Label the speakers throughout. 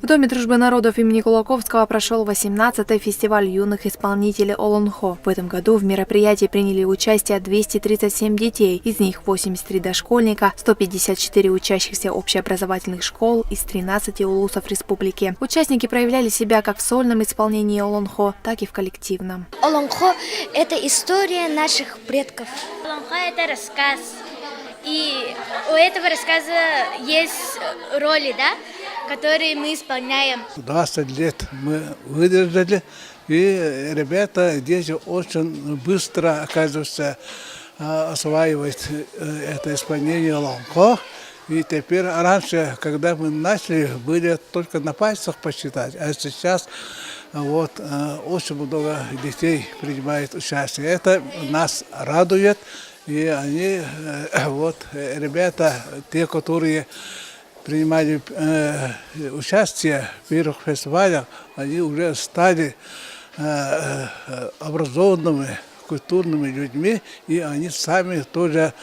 Speaker 1: В Доме дружбы народов имени Кулаковского прошел 18-й фестиваль юных исполнителей Олонхо. В этом году в мероприятии приняли участие 237 детей, из них 83 дошкольника, 154 учащихся общеобразовательных школ из 13 улусов республики. Участники проявляли себя как в сольном исполнении Олонхо, так и в коллективном.
Speaker 2: Олонхо – это история наших предков.
Speaker 3: Олонхо – это рассказ. И у этого рассказа есть роли, да, которые мы исполняем.
Speaker 4: 20 лет мы выдержали, и ребята, дети очень быстро, оказывается, осваивают это исполнение Олонхо. И теперь раньше, когда мы начали, были только на пальцах посчитать, а сейчас вот очень много детей принимает участие. Это нас радует. И они, вот, ребята, те, которые принимали участие в первых фестивалях, они уже стали образованными, культурными людьми, и они сами тоже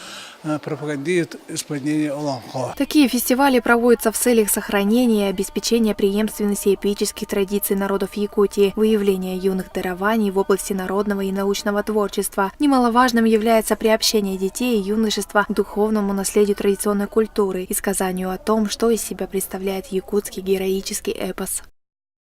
Speaker 4: пропагандируют исполнение Олонхо.
Speaker 1: Такие фестивали проводятся в целях сохранения и обеспечения преемственности эпических традиций народов Якутии, выявления юных дарований в области народного и научного творчества. Немаловажным является приобщение детей и юношества к духовному наследию традиционной культуры и сказанию о том, что из себя представляет якутский героический эпос.